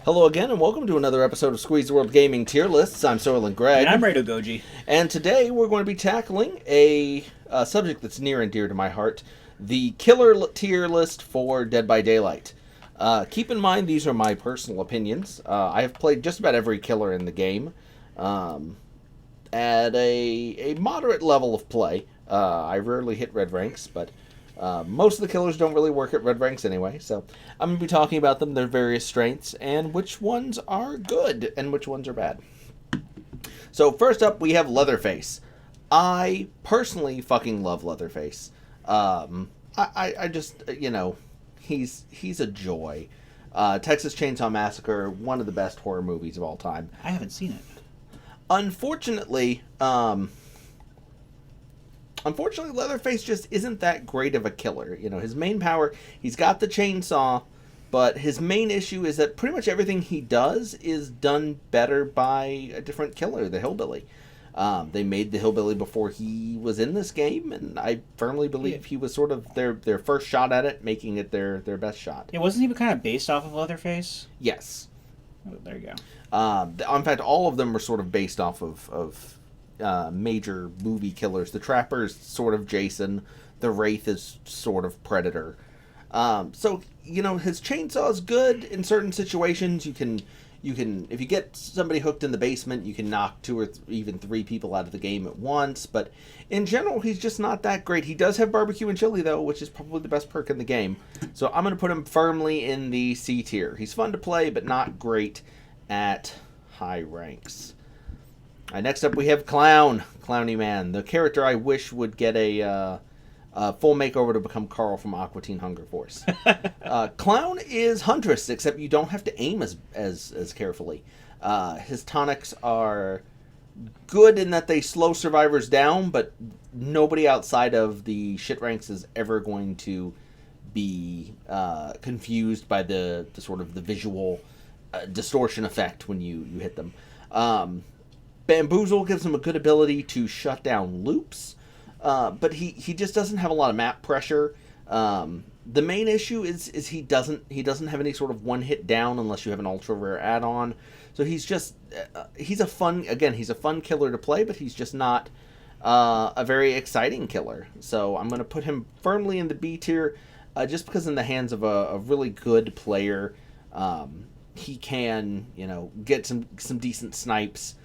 Hello again, and welcome to another episode of Squeeze the World Gaming Tier Lists. I'm Soylent Greg. And I'm Rado Goji. And today we're going to be tackling a subject that's near and dear to my heart, the killer tier list for Dead by Daylight. Keep in mind, these are my personal opinions. I have played just about every killer in the game at a moderate level of play. I rarely hit red ranks, but most of the killers don't really work at red ranks anyway, so I'm going to be talking about them, their various strengths, and which ones are good and which ones are bad. So first up, we have Leatherface. I personally fucking love Leatherface. I just, he's a joy. Texas Chainsaw Massacre, one of the best horror movies of all time. I haven't seen it. Unfortunately, Leatherface just isn't that great of a killer. You know, his main power, he's got the chainsaw, but his main issue is that pretty much everything he does is done better by a different killer, the Hillbilly. They made the Hillbilly before he was in this game, and I firmly believe he was sort of their first shot at it, making it their best shot. Yeah, wasn't he kind of based off of Leatherface? Yes. Oh, there you go. In fact, all of them were sort of based off of major movie killers. The Trapper is sort of Jason. The Wraith is sort of Predator. So, his chainsaw is good in certain situations. You can, if you get somebody hooked in the basement, you can knock 2 or even 3 people out of the game at once. But in general, he's just not that great. He does have barbecue and chili, though, which is probably the best perk in the game. So I'm going to put him firmly in the C tier. He's fun to play, but not great at high ranks. Next up, we have Clown. Clowny Man. The character I wish would get a full makeover to become Carl from Aqua Teen Hunger Force. Clown is Huntress, except you don't have to aim as carefully. His tonics are good in that they slow survivors down, but nobody outside of the shit ranks is ever going to be confused by the sort of the visual distortion effect when you hit them. Bamboozle gives him a good ability to shut down loops, but he just doesn't have a lot of map pressure. The main issue is he doesn't have any sort of one hit down unless you have an ultra rare add-on. So he's just he's a fun killer to play, but he's just not a very exciting killer. So I'm going to put him firmly in the B tier, just because in the hands of a really good player, he can get some decent snipes.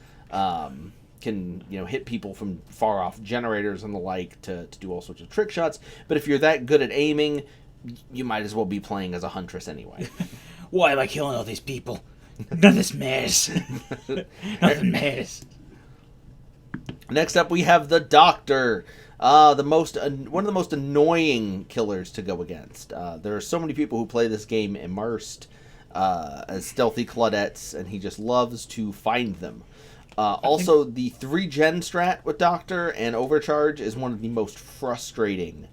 Can hit people from far off generators and the like to do all sorts of trick shots. But if you're that good at aiming, you might as well be playing as a Huntress anyway. Why am I killing all these people? None of this matters. Nothing matters. Next up, we have the Doctor. One of the most annoying killers to go against. There are so many people who play this game immersed as stealthy Claudettes, and he just loves to find them. Also, the 3-gen strat with Doctor and Overcharge is one of the most frustrating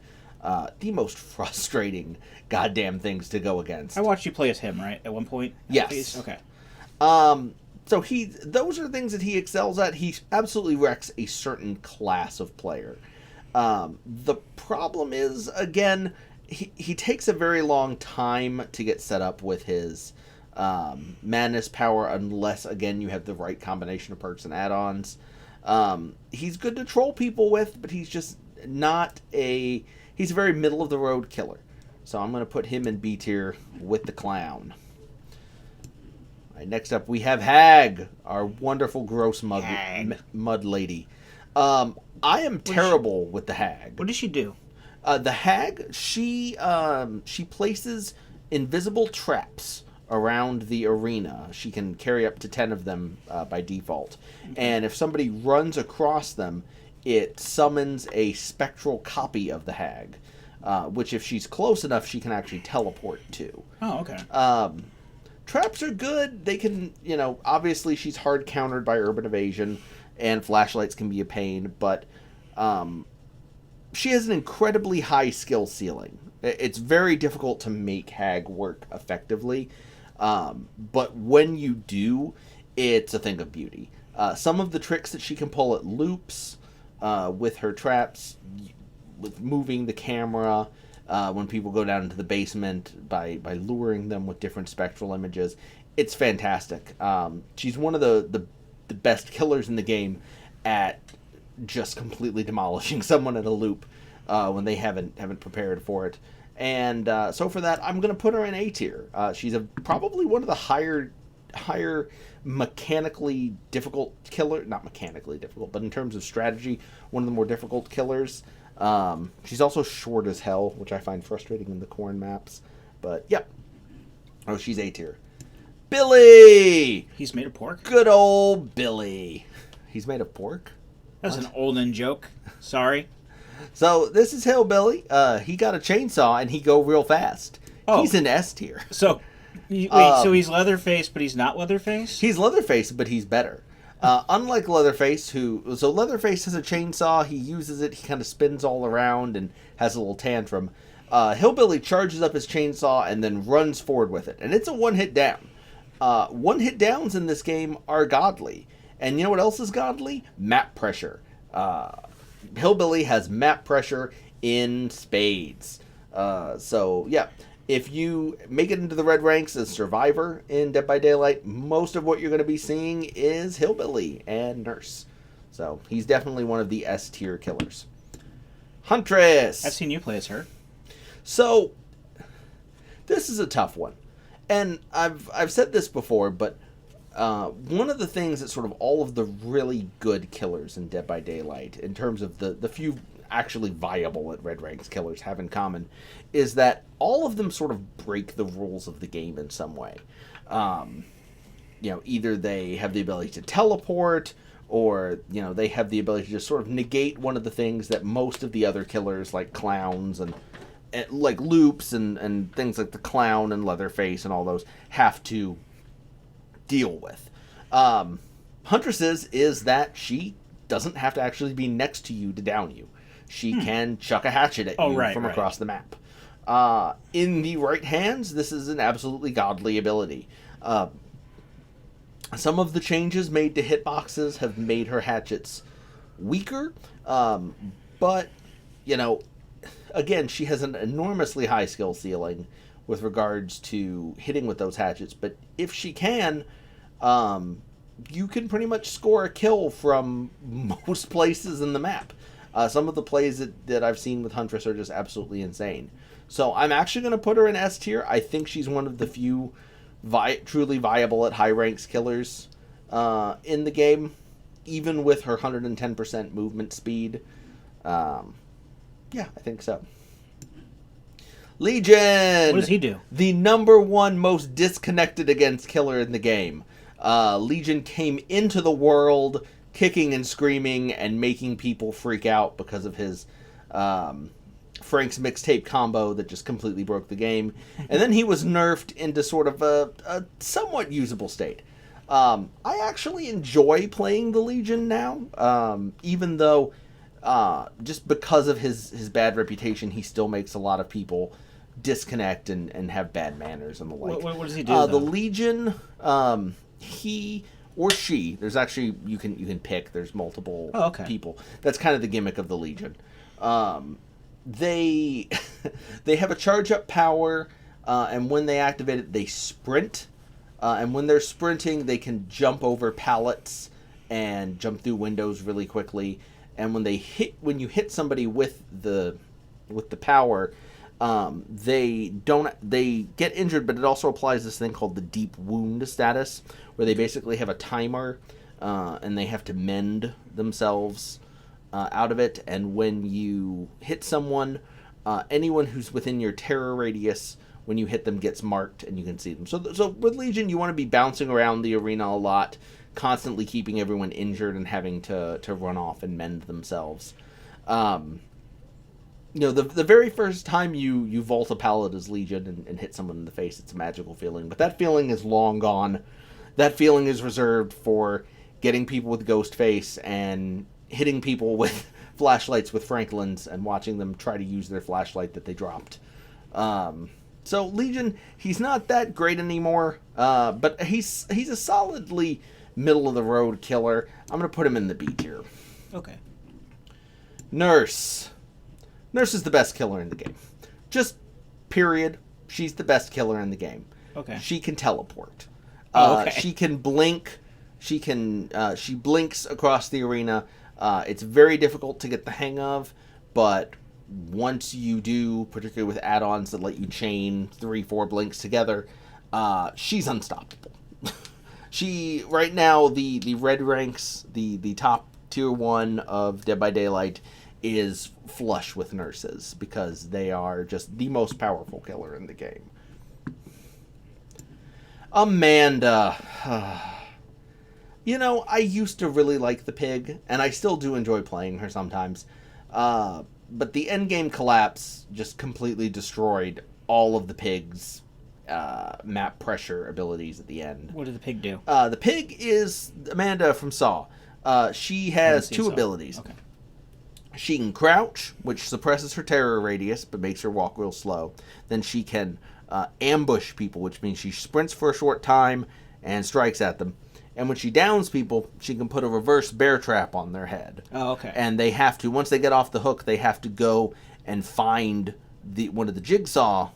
goddamn things to go against. I watched you play as him, right? At one point? Yes. Okay. So those are things that he excels at. He absolutely wrecks a certain class of player. The problem is, again, he takes a very long time to get set up with his madness power, unless again you have the right combination of perks and add-ons. He's good to troll people with, but he's just not he's a very middle of the road killer. So I'm going to put him in B tier with the Clown. All right, next up we have Hag, our wonderful gross mud lady. I am terrible with the Hag. What does she do? The Hag, she places invisible traps around the arena. She can carry up to 10 of them by default. And if somebody runs across them, it summons a spectral copy of the Hag, which if she's close enough, she can actually teleport to. Oh, okay. Traps are good. They can, obviously she's hard countered by Urban Evasion, and flashlights can be a pain, but she has an incredibly high skill ceiling. It's very difficult to make Hag work effectively. But when you do, it's a thing of beauty. Some of the tricks that she can pull at loops with her traps, with moving the camera, when people go down into the basement by luring them with different spectral images. It's fantastic. She's one of the best killers in the game at just completely demolishing someone in a loop when they haven't prepared for it. And so for that, I'm going to put her in A tier. She's probably one of the higher mechanically difficult killer, not mechanically difficult, but in terms of strategy, one of the more difficult killers. She's also short as hell, which I find frustrating in the corn maps. But yep. Oh, she's A tier. Billy! He's made of pork? Good old Billy. He's made of pork? That's an olden joke. Sorry. So this is Hillbilly. He got a chainsaw and he go real fast. Oh. He's in S tier. So, so he's Leatherface, but he's not Leatherface? He's Leatherface, but he's better. Unlike Leatherface, so Leatherface has a chainsaw. He uses it. He kind of spins all around and has a little tantrum. Hillbilly charges up his chainsaw and then runs forward with it, and it's a one-hit down. One-hit downs in this game are godly, and you know what else is godly? Map pressure. Hillbilly has map pressure in spades. So yeah. If you make it into the red ranks as Survivor in Dead by Daylight, most of what you're going to be seeing is Hillbilly and Nurse. So he's definitely one of the S tier killers. Huntress! I've seen you play as her. So, this is a tough one. And I've said this before, but one of the things that sort of all of the really good killers in Dead by Daylight, in terms of the few actually viable at red ranks killers have in common, is that all of them sort of break the rules of the game in some way. Either they have the ability to teleport, or they have the ability to just sort of negate one of the things that most of the other killers, like clowns and like loops and things like the clown and Leatherface and all those, have to deal with. Huntress's is that she doesn't have to actually be next to you to down you. She can chuck a hatchet at you from across the map. In the right hands, this is an absolutely godly ability. Some of the changes made to hitboxes have made her hatchets weaker, but, again, she has an enormously high skill ceiling with regards to hitting with those hatchets, but if she can, you can pretty much score a kill from most places in the map. Some of the plays that I've seen with Huntress are just absolutely insane. So I'm actually going to put her in S tier. I think she's one of the few truly viable at high ranks killers in the game, even with her 110% movement speed. Yeah, I think so. Legion! What does he do? The number one most disconnected against killer in the game. Legion came into the world kicking and screaming and making people freak out because of his Frank's mixtape combo that just completely broke the game. And then he was nerfed into sort of a somewhat usable state. I actually enjoy playing the Legion now, even though just because of his bad reputation, he still makes a lot of people disconnect and have bad manners and the like. What does he do, the Legion, he or she, there's actually, you can pick, there's multiple people. That's kind of the gimmick of the Legion. They have a charge up power, and when they activate it, they sprint. And when they're sprinting, they can jump over pallets and jump through windows really quickly. And when you hit somebody with the power, they get injured, but it also applies this thing called the deep wound status, where they basically have a timer, and they have to mend themselves out of it. And when you hit someone, anyone who's within your terror radius, when you hit them, gets marked, and you can see them. So with Legion, you want to be bouncing around the arena a lot, constantly keeping everyone injured and having to run off and mend themselves. The very first time you vault a pallet as Legion and hit someone in the face, it's a magical feeling. But that feeling is long gone. That feeling is reserved for getting people with ghost face and hitting people with flashlights with Franklin's and watching them try to use their flashlight that they dropped. So Legion, he's not that great anymore, but he's a solidly middle-of-the-road killer. I'm going to put him in the B tier. Okay. Nurse. Nurse is the best killer in the game. Just period. She's the best killer in the game. Okay. She can teleport. Okay. She can blink. She blinks across the arena. It's very difficult to get the hang of, but once you do, particularly with add-ons that let you chain 3-4 blinks together, she's unstoppable. She right now the red ranks, the top tier 1 of Dead by Daylight is flush with nurses because they are just the most powerful killer in the game. Amanda. You know, I used to really like the pig, and I still do enjoy playing her sometimes. But the endgame collapse just completely destroyed all of the pig's map pressure abilities at the end. What did the pig do? The pig is Amanda from Saw. She has 2 abilities. Okay. She can crouch, which suppresses her terror radius, but makes her walk real slow. Then she can ambush people, which means she sprints for a short time and strikes at them. And when she downs people, she can put a reverse bear trap on their head. Oh, okay. And they have to, once they get off the hook, they have to go and find one of the jigsaw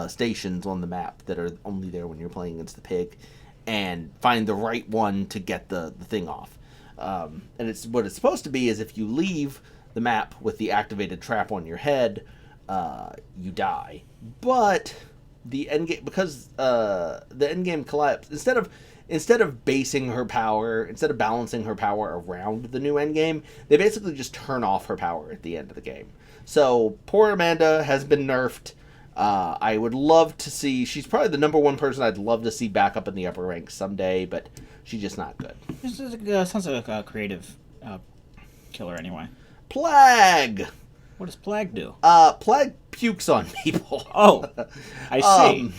stations on the map that are only there when you're playing against the pig, and find the right one to get the thing off. And it's what it's supposed to be is if you leave the map with the activated trap on your head, you die. But the endgame, because the endgame collapse, instead of basing her power, instead of balancing her power around the new endgame, they basically just turn off her power at the end of the game. So poor Amanda has been nerfed. I would love to see, she's probably the number 1 person I'd love to see back up in the upper ranks someday, but she's just not good. This is, sounds like a creative killer anyway. Plague! What does Plague do? Plague pukes on people. Oh, I see.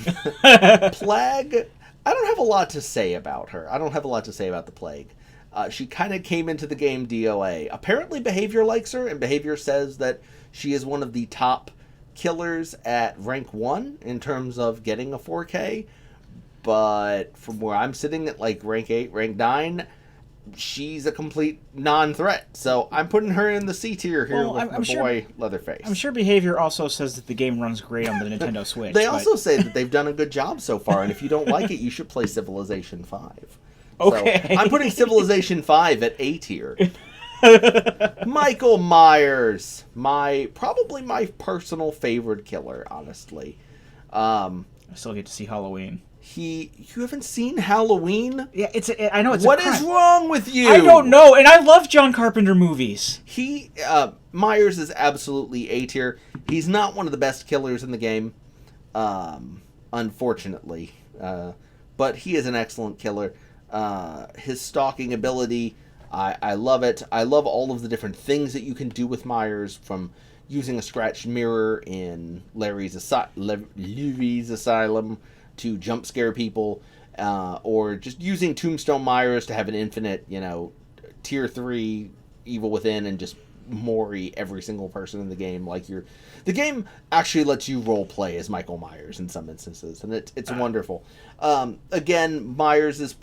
Plague, I don't have a lot to say about her. I don't have a lot to say about the Plague. She kind of came into the game DOA. Apparently Behavior likes her, and Behavior says that she is one of the top killers at rank 1 in terms of getting a 4K. But from where I'm sitting at like rank 8, rank 9, she's a complete non-threat. So I'm putting her in the C tier here with my boy Leatherface. I'm sure Behavior also says that the game runs great on the Nintendo Switch. They also say that they've done a good job so far, and if you don't like it, you should play Civilization 5. Okay. So I'm putting Civilization 5 at A tier. Michael Myers, probably my personal favorite killer, honestly. I still get to see Halloween. You haven't seen Halloween? Yeah, I know it's What a crime. is wrong with you? I don't know, and I love John Carpenter movies. Myers is absolutely A tier. He's not one of the best killers in the game, unfortunately. But he is an excellent killer. His stalking ability, I love it. I love all of the different things that you can do with Myers, from using a scratched mirror in Larry's Asylum to jump scare people, or just using Tombstone Myers to have an infinite, tier 3 Evil Within and just mori every single person in the game. The game actually lets you role play as Michael Myers in some instances, and it's wonderful. Again, Myers'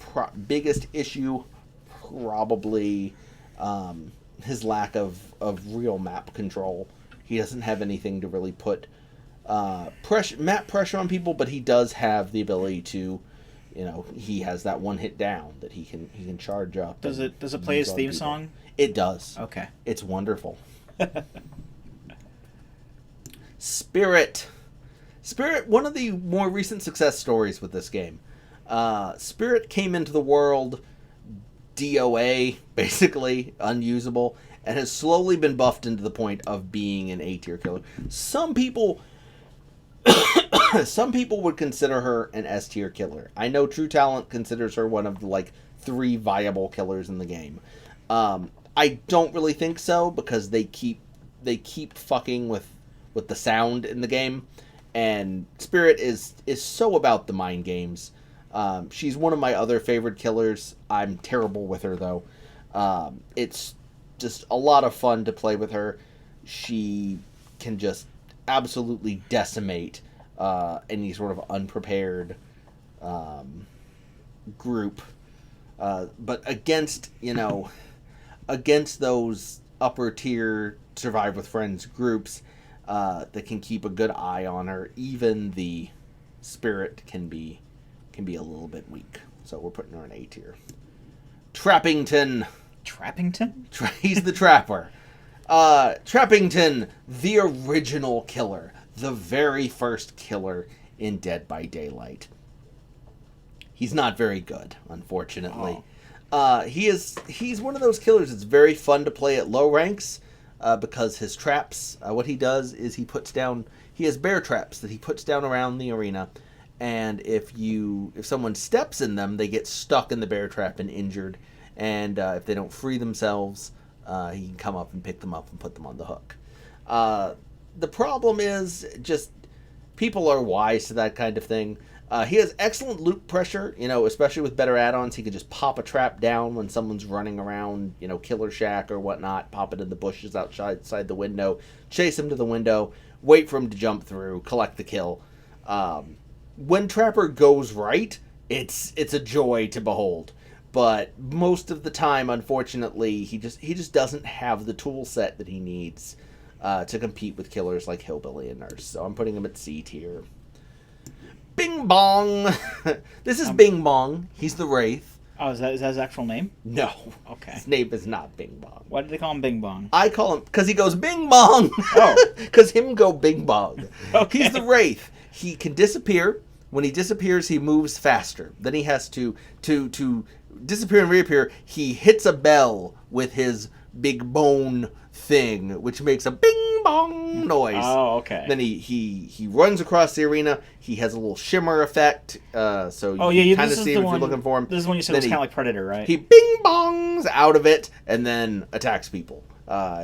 biggest issue, probably his lack of real map control. He doesn't have anything to really put map pressure on people, but he does have the ability to, he has that one hit down that he can charge up. Does it play his theme song? It does. Okay. It's wonderful. Spirit, one of the more recent success stories with this game. Spirit came into the world DOA, basically unusable, and has slowly been buffed into the point of being an A-tier killer. Some people would consider her an S-tier killer. I know True Talent considers her one of the 3 viable killers in the game. I don't really think so, because they keep fucking with the sound in the game, and Spirit is so about the mind games. She's one of my other favorite killers. I'm terrible with her, though. It's just a lot of fun to play with her. She can just absolutely decimate any sort of unprepared group. But against those upper tier Survive with Friends groups, that can keep a good eye on her. Even the spirit can be a little bit weak. So we're putting her in A tier. Trappington. Trappington? He's the trapper. Trappington, the original killer. The very first killer in Dead by Daylight. He's not very good, unfortunately. He's one of those killers that's very fun to play at low ranks because his traps, what he does is he has bear traps that he puts down around the arena, and if someone steps in them, they get stuck in the bear trap and injured, and if they don't free themselves, he can come up and pick them up and put them on the hook. The problem is just people are wise to that kind of thing. He has excellent loot pressure, especially with better add-ons. He can just pop a trap down when someone's running around, Killer Shack or whatnot, pop it in the bushes outside the window, chase him to the window, wait for him to jump through, collect the kill. When Trapper goes right, it's a joy to behold. But most of the time, unfortunately, he just doesn't have the tool set that he needs to compete with killers like Hillbilly and Nurse. So I'm putting him at C tier. Bing Bong. This is Bing Bong. He's the Wraith. Oh, is that his actual name? No. Okay. His name is not Bing Bong. Why did they call him Bing Bong? I call him because he goes Bing Bong. Oh. Because him go Bing Bong. Okay. He's the Wraith. He can disappear. When he disappears, he moves faster. Then he has to disappear and reappear. He hits a bell with his big bone thing, which makes a bing bong noise. Oh, okay. Then he runs across the arena. He has a little shimmer effect, so you kind of see him if you're looking for him. This is when you said it was kind of like Predator, right? He bing bongs out of it and then attacks people.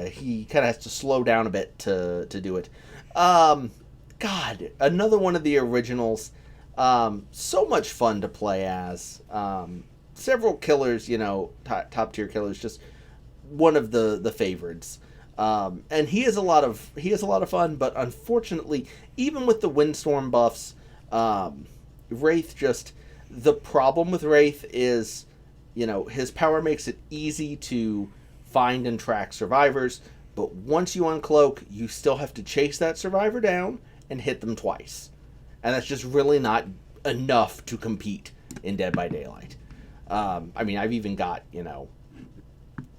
He kind of has to slow down a bit to do it. God, another one of the originals. So much fun to play as. Several killers, top tier killers, just one of the favorites. And he has a lot of fun, but unfortunately, even with the Windstorm buffs, Wraith the problem with Wraith is, his power makes it easy to find and track survivors, but once you uncloak, you still have to chase that survivor down and hit them twice. And that's just really not enough to compete in Dead by Daylight. I've even got,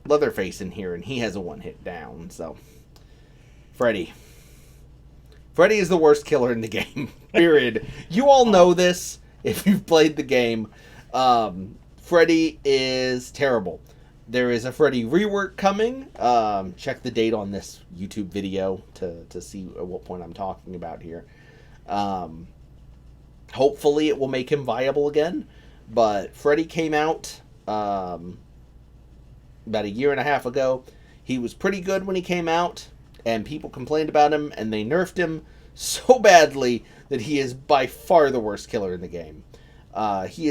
Leatherface in here, and he has a one-hit down, so... Freddy. Freddy is the worst killer in the game, period. You all know this if you've played the game. Freddy is terrible. There is a Freddy rework coming. Check the date on this YouTube video to see at what point I'm talking about here. Hopefully it will make him viable again, but Freddy came out... about a year and a half ago. He was pretty good when he came out, and people complained about him, and they nerfed him so badly that he is by far the worst killer in the game. He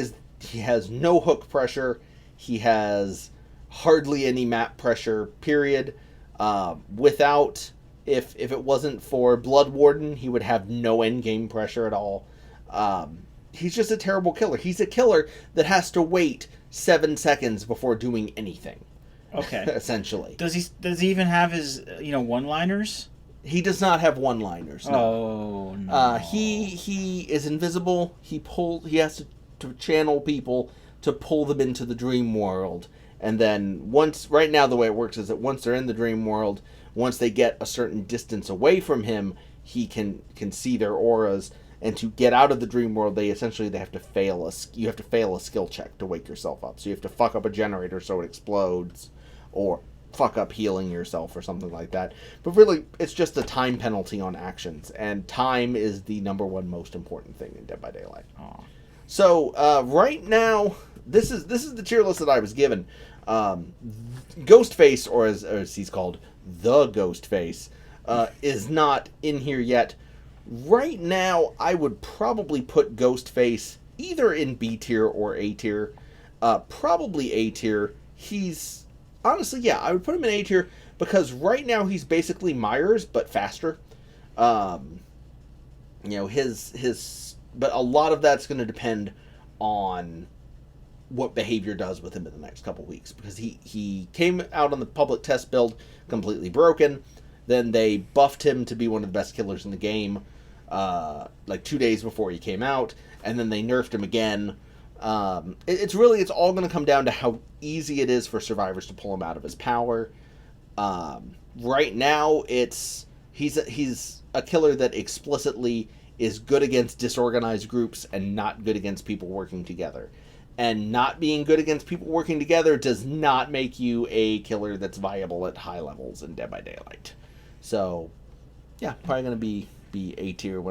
has no hook pressure. He has hardly any map pressure, period. If it wasn't for Blood Warden, he would have no endgame pressure at all. He's just a terrible killer. He's a killer that has to wait 7 seconds before doing anything. Okay. Essentially. Does he even have his one-liners? He does not have one-liners. No. Oh no. He is invisible. He has to channel people to pull them into the dream world. And then right now the way it works is that once they're in the dream world, once they get a certain distance away from him, he can see their auras. And to get out of the dream world, you have to fail a skill check to wake yourself up. So you have to fuck up a generator so it explodes, or fuck up healing yourself or something like that. But really, it's just a time penalty on actions, and time is the number one most important thing in Dead by Daylight. Aww. So right now, this is the tier list that I was given. Ghostface, or as he's called, the Ghostface, is not in here yet. Right now, I would probably put Ghostface either in B tier or A tier. Probably A tier. He's... Honestly, yeah, I would put him in A tier because right now he's basically Myers, but faster. But a lot of that's going to depend on what behavior does with him in the next couple weeks, because he came out on the public test build completely broken. Then they buffed him to be one of the best killers in the game, like 2 days before he came out, and then they nerfed him again. It's all going to come down to how easy it is for survivors to pull him out of his power. Right now, he's a killer that explicitly is good against disorganized groups and not good against people working together. And not being good against people working together does not make you a killer that's viable at high levels in Dead by Daylight. So, yeah, probably going to be A tier,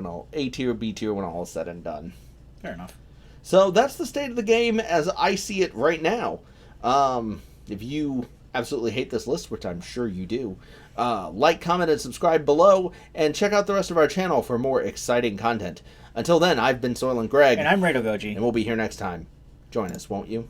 B tier when all is said and done. Fair enough. So that's the state of the game as I see it right now. If you absolutely hate this list, which I'm sure you do, like, comment, and subscribe below, and check out the rest of our channel for more exciting content. Until then, I've been Soylent Greg. And I'm Rado Goji. And we'll be here next time. Join us, won't you?